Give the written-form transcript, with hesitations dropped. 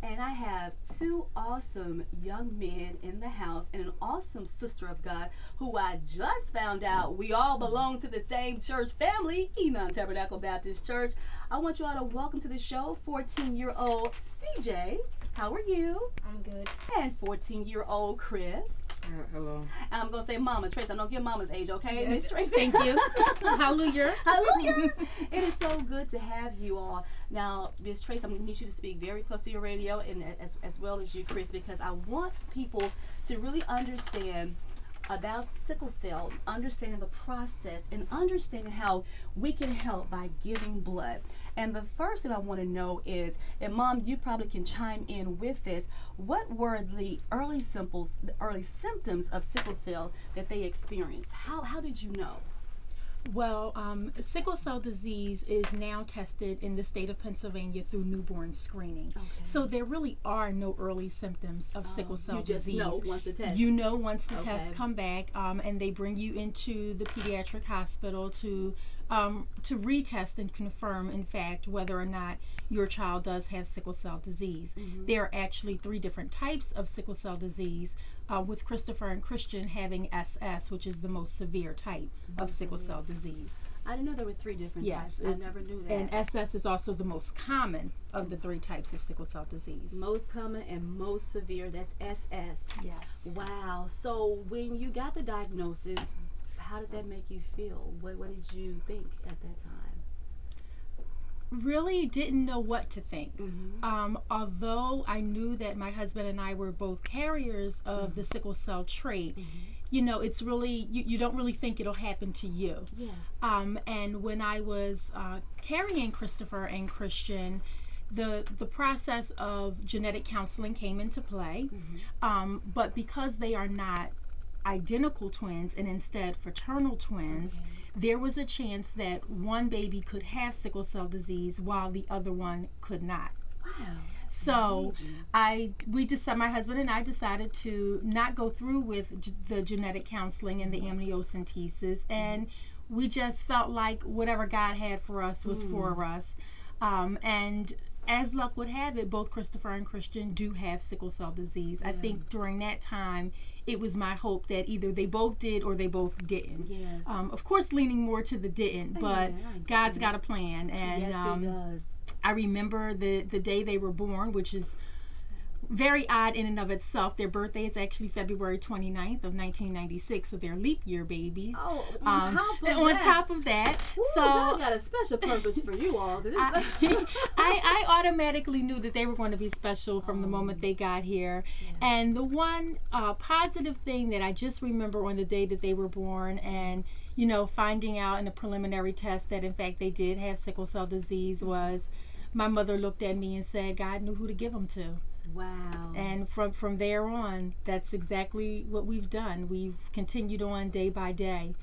And I have two awesome young men in the house and an awesome sister of God who I just found out we all belong to the same church family, Enon Tabernacle Baptist Church. I want you all to welcome to the show 14-year-old CJ. How are you? I'm good. And 14-year-old Chris. Hello. And I'm going to say Mama Tracy. I'm going to give Mama's age, okay, Yes. Miss Tracy? Thank you. Hallelujah. Hallelujah. It is so good to have you all. Now, Miss Tracy, I'm going to need you to speak very close to your radio and as well as you, Chris, because I want people to really understand about sickle cell, understanding the process, and understanding how we can help by giving blood. And the first thing I want to know is, and Mom, you probably can chime in with this, what were the early symptoms of sickle cell that they experienced? How did you know? Well, sickle cell disease is now tested in the state of Pennsylvania through newborn screening. Okay. So there really are no early symptoms of sickle cell disease. You just know once the test. You know once the Okay. tests come back, and they bring you into the pediatric hospital to retest and confirm, in fact, whether or not your child does have sickle cell disease. Mm-hmm. There are actually 3 different types of sickle cell disease, with Christopher and Christian having SS, which is the most severe type of sickle cell disease. I didn't know there were 3 different Yes, types. I never knew that. And SS is also the most common of the 3 types of sickle cell disease. Most common and most severe, that's SS. Yes. Wow. So when you got the diagnosis, how did that make you feel? What did you think at that time? Really didn't know what to think. Mm-hmm. Although I knew that my husband and I were both carriers of the sickle cell trait, Mm-hmm. you know, it's really, you don't really think it'll happen to you. Yes. And when I was carrying Christopher and Christian, the process of genetic counseling came into play. Mm-hmm. But because they are not identical twins and instead fraternal twins, Okay. there was a chance that one baby could have sickle cell disease while the other one could not. Wow. So Amazing. my husband and I decided to not go through with the genetic counseling and the amniocentesis, and we just felt like whatever God had for us was for us. And as luck would have it, both Christopher and Christian do have sickle cell disease. I think during that time, it was my hope that either they both did or they both didn't. Yes. Of course, leaning more to the didn't, but God's got a plan. And Yes, He does. I remember the day they were born, which is very odd in and of itself. Their birthday is actually February 29th of 1996, so they're leap year babies. Oh, on top of that. Ooh, So God got a special purpose for you all. I automatically knew that they were going to be special from the moment they got here. Yeah. And the one positive thing that I just remember on the day that they were born, and you know, finding out in a preliminary test that in fact they did have sickle cell disease, was my mother looked at me and said God knew who to give them to. Wow. And from there on, that's exactly what we've done. We've continued on day by day